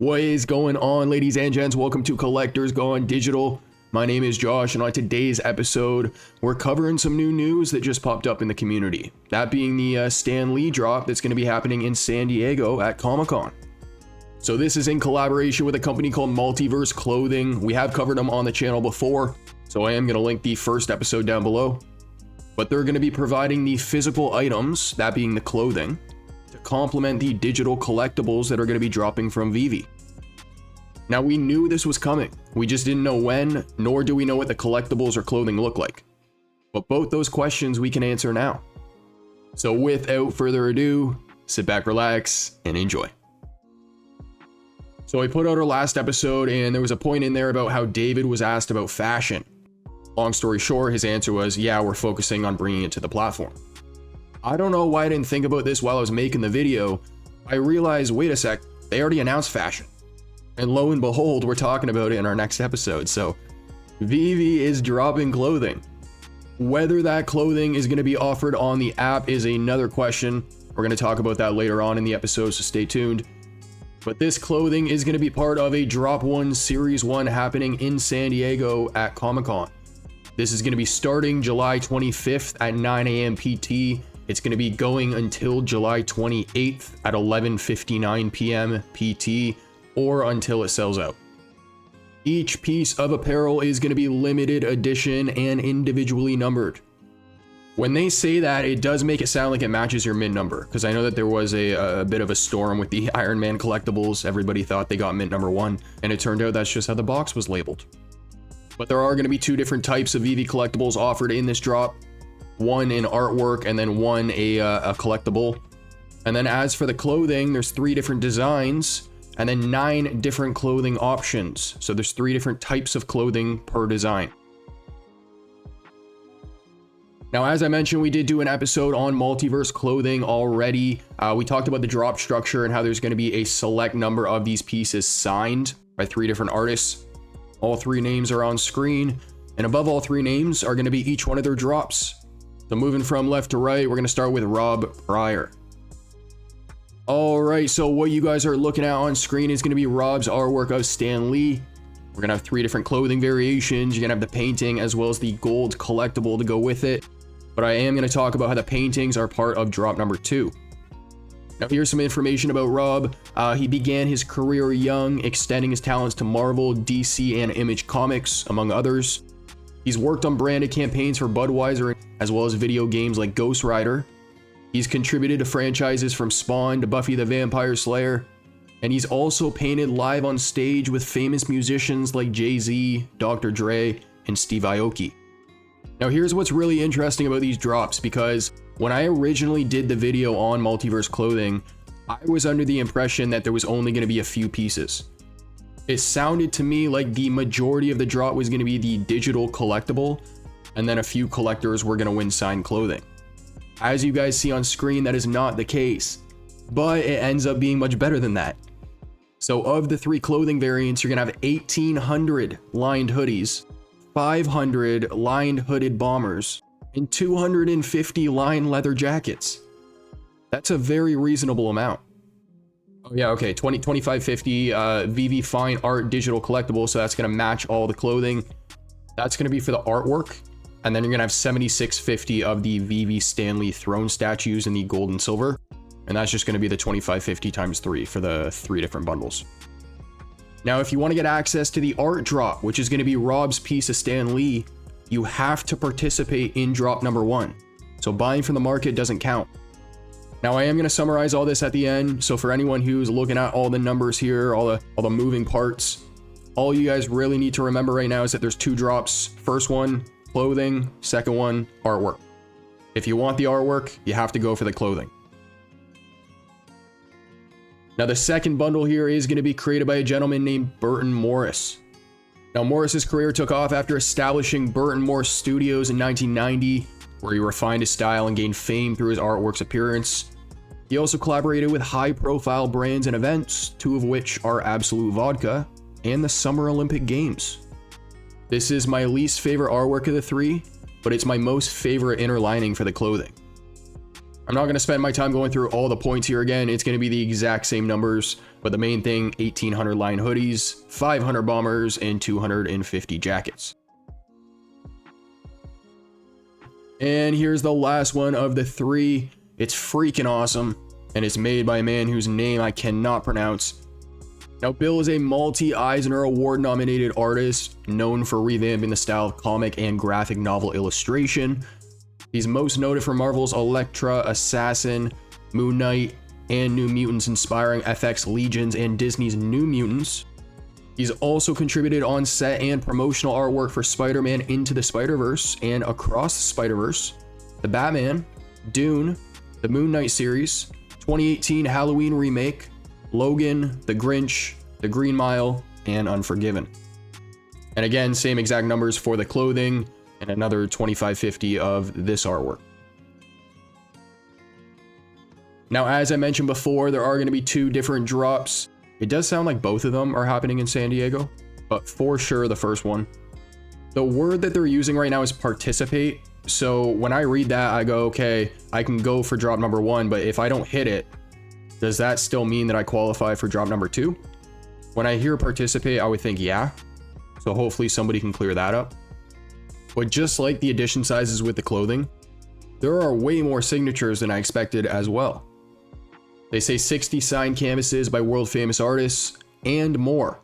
What is going on, ladies and gents? Welcome to Collectors Gone Digital. My name is Josh, and on today's episode, we're covering some new news that just popped up in the community. That being the Stan Lee drop that's going to be happening in San Diego at Comic-Con. So this is in collaboration with a company called Multiverse Clothing. We have covered them on the channel before, so I am going to link the first episode down below. But they're going to be providing the physical items, that being the clothing, to complement the digital collectibles that are going to be dropping from VeVe. Now, we knew this was coming. We just didn't know when, nor do we know what the collectibles or clothing look like. But both those questions we can answer now. So without further ado, sit back, relax, and enjoy. So I put out our last episode, and there was a point in there about how David was asked about fashion. Long story short, his answer was, yeah, we're focusing on bringing it to the platform. I don't know why I didn't think about this while I was making the video. I realized, wait a sec, they already announced fashion. And lo and behold, we're talking about it in our next episode. So VeVe is dropping clothing. Whether that clothing is going to be offered on the app is another question. We're going to talk about that later on in the episode, so stay tuned. But this clothing is going to be part of a Drop 1 Series 1 happening in San Diego at Comic-Con. This is going to be starting July 25th at 9 a.m. PT. It's going to be going until July 28th at 11:59 p.m. PT. or until it sells out. Each piece of apparel is going to be limited edition and individually numbered. When they say that, it does make it sound like it matches your mint number, because I know that there was a bit of a storm with the Iron Man collectibles. Everybody thought they got mint number 1, and it turned out that's just how the box was labeled. But there are going to be 2 different types of VeVe collectibles offered in this drop. One in artwork, and then one a collectible. And then as for the clothing, there's 3 different designs, and then 9 different clothing options. So there's 3 different types of clothing per design. Now, as I mentioned, we did do an episode on Multiverse Clothing already. We talked about the drop structure and how there's going to be a select number of these pieces signed by 3 different artists. All 3 names are on screen, and above all 3 names are going to be each one of their drops. So moving from left to right, we're going to start with 𝗕𝗵_𝗏. Alright, so what you guys are looking at on screen is going to be Rob's artwork of Stan Lee. We're going to have 3 different clothing variations. You're going to have the painting as well as the gold collectible to go with it. But I am going to talk about how the paintings are part of drop number 2. Now here's some information about Rob. He began his career young, extending his talents to Marvel, DC, and Image Comics, among others. He's worked on branded campaigns for Budweiser, as well as video games like Ghost Rider. He's contributed to franchises from Spawn to Buffy the Vampire Slayer, and he's also painted live on stage with famous musicians like Jay-Z, Dr. Dre, and Steve Aoki. Now here's what's really interesting about these drops, because when I originally did the video on Multiverse Clothing, I was under the impression that there was only going to be a few pieces. It sounded to me like the majority of the drop was going to be the digital collectible, and then a few collectors were going to win signed clothing. As you guys see on screen, that is not the case, but it ends up being much better than that. So of the 3 clothing variants, you're gonna have 1,800 lined hoodies, 500 lined hooded bombers, and 250 lined leather jackets. That's a very reasonable amount. Oh yeah, okay, 2550 VeVe Fine Art digital collectible, so that's gonna match all the clothing. That's gonna be for the artwork. And then you're gonna have 7650 of the VeVe Stan Lee throne statues in the gold and silver. And that's just gonna be the 2550 times 3 for the 3 different bundles. Now, if you wanna get access to the art drop, which is gonna be Rob's piece of Stan Lee, you have to participate in drop number 1. So buying from the market doesn't count. Now, I am gonna summarize all this at the end. So for anyone who's looking at all the numbers here, all the moving parts, all you guys really need to remember right now is that there's 2 drops. First one, clothing, second one, artwork. If you want the artwork, you have to go for the clothing. Now the second bundle here is going to be created by a gentleman named Burton Morris. Now Morris's career took off after establishing Burton Morris Studios in 1990, where he refined his style and gained fame through his artwork's appearance. He also collaborated with high-profile brands and events, 2 of which are Absolute Vodka and the Summer Olympic Games. This is my least favorite artwork of the 3, but it's my most favorite inner lining for the clothing. I'm not going to spend my time going through all the points here again. It's going to be the exact same numbers, but the main thing, 1,800 line hoodies, 500 bombers, and 250 jackets. And here's the last one of the 3. It's freaking awesome, and it's made by a man whose name I cannot pronounce. Now, Bill is a multi-Eisner Award nominated artist known for revamping the style of comic and graphic novel illustration. He's most noted for Marvel's Elektra, Assassin, Moon Knight, and New Mutants inspiring FX Legions and Disney's New Mutants. He's also contributed on set and promotional artwork for Spider-Man Into the Spider-Verse and Across the Spider-Verse, the Batman, Dune, the Moon Knight series, 2018 Halloween remake, Logan, The Grinch, The Green Mile, and Unforgiven. And again, same exact numbers for the clothing and another $25.50 of this artwork. Now, as I mentioned before, there are going to be 2 different drops. It does sound like both of them are happening in San Diego, but for sure the first one. The word that they're using right now is participate. So when I read that, I go, okay, I can go for drop number 1, but if I don't hit it, does that still mean that I qualify for drop number 2? When I hear participate, I would think yeah. So hopefully somebody can clear that up. But just like the edition sizes with the clothing, there are way more signatures than I expected as well. They say 60 signed canvases by world famous artists and more.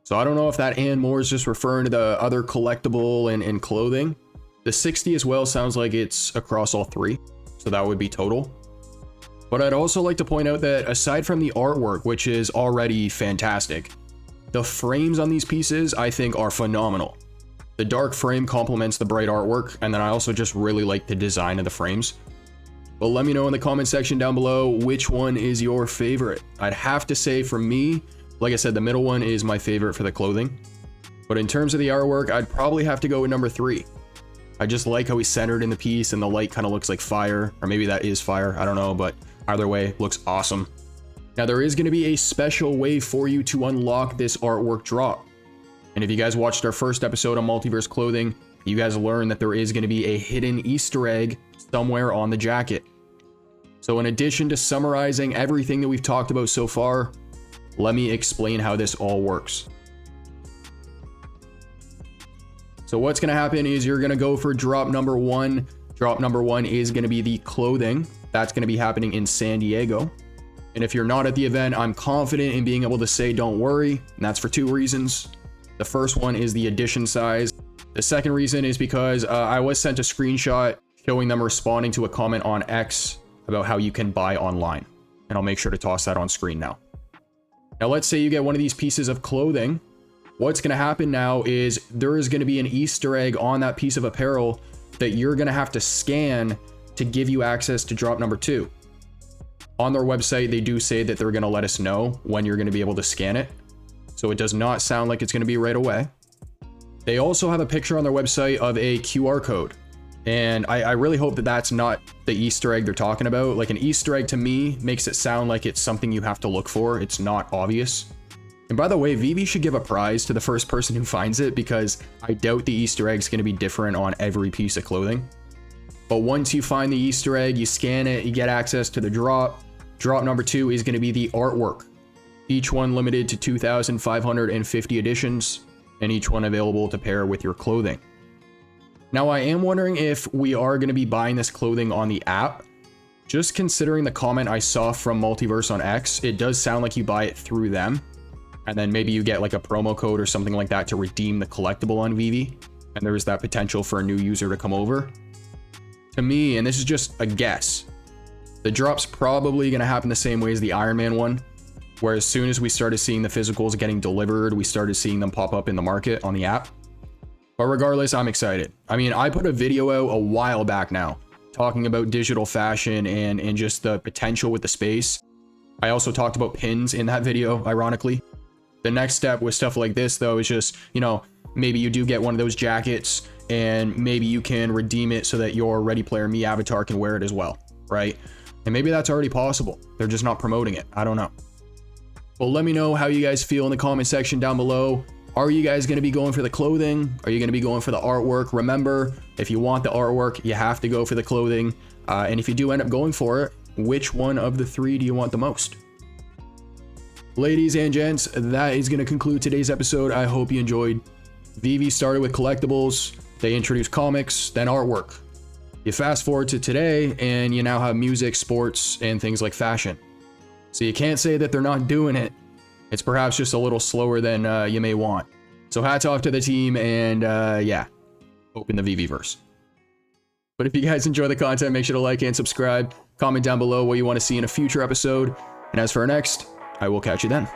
So I don't know if that and more is just referring to the other collectible and clothing. The 60 as well sounds like it's across all 3. So that would be total. But I'd also like to point out that aside from the artwork, which is already fantastic, the frames on these pieces I think are phenomenal. The dark frame complements the bright artwork, and then I also just really like the design of the frames. But let me know in the comment section down below which one is your favorite. I'd have to say for me, like I said, the middle one is my favorite for the clothing. But in terms of the artwork, I'd probably have to go with number 3. I just like how he's centered in the piece and the light kind of looks like fire, or maybe that is fire, I don't know, but either way, looks awesome. Now there is going to be a special way for you to unlock this artwork drop. And if you guys watched our first episode on Multiverse Clothing, you guys learned that there is going to be a hidden Easter egg somewhere on the jacket. So in addition to summarizing everything that we've talked about so far, let me explain how this all works. So what's going to happen is you're going to go for drop number 1. Drop number 1 is going to be the clothing. That's going to be happening in San Diego. And if you're not at the event, I'm confident in being able to say don't worry, and that's for 2 reasons. The first one is the edition size. The second reason is because I was sent a screenshot showing them responding to a comment on X about how you can buy online. And I'll make sure to toss that on screen now. Now let's say you get one of these pieces of clothing. What's going to happen now is there is going to be an Easter egg on that piece of apparel that you're going to have to scan to give you access to drop number 2. On their website, they do say that they're going to let us know when you're going to be able to scan it. So it does not sound like it's going to be right away. They also have a picture on their website of a QR code. And I really hope that that's not the Easter egg they're talking about. Like, an Easter egg to me makes it sound like it's something you have to look for. It's not obvious. And by the way, VeVe should give a prize to the first person who finds it, because I doubt the Easter egg's going to be different on every piece of clothing. But once you find the Easter egg, you scan it, you get access to the drop. Drop number 2 is going to be the artwork. Each one limited to 2,550 editions, and each one available to pair with your clothing. Now, I am wondering if we are going to be buying this clothing on the app. Just considering the comment I saw from Multiverse on X, it does sound like you buy it through them. And then maybe you get like a promo code or something like that to redeem the collectible on VeVe. And there's that potential for a new user to come over. To me, and this is just a guess, the drop's probably going to happen the same way as the Iron Man one, where as soon as we started seeing the physicals getting delivered, we started seeing them pop up in the market on the app. But regardless, I'm excited. I mean, I put a video out a while back now talking about digital fashion and just the potential with the space. I also talked about pins in that video, ironically. The next step with stuff like this, though, is just, you know, maybe you do get one of those jackets and maybe you can redeem it so that your Ready Player Me avatar can wear it as well, right? And maybe that's already possible. They're just not promoting it. I don't know. Well, let me know how you guys feel in the comment section down below. Are you guys going to be going for the clothing? Are you going to be going for the artwork? Remember, if you want the artwork, you have to go for the clothing. And if you do end up going for it, which one of the three do you want the most? Ladies and gents, that is going to conclude today's episode. I hope you enjoyed. VeVe started with collectibles, they introduced comics, then artwork. You fast forward to today, and you now have music, sports, and things like fashion. So you can't say that they're not doing it. It's perhaps just a little slower than you may want. So hats off to the team, and yeah, open the VeVeverse. But if you guys enjoy the content, make sure to like and subscribe. Comment down below what you want to see in a future episode. And as for our next, I will catch you then.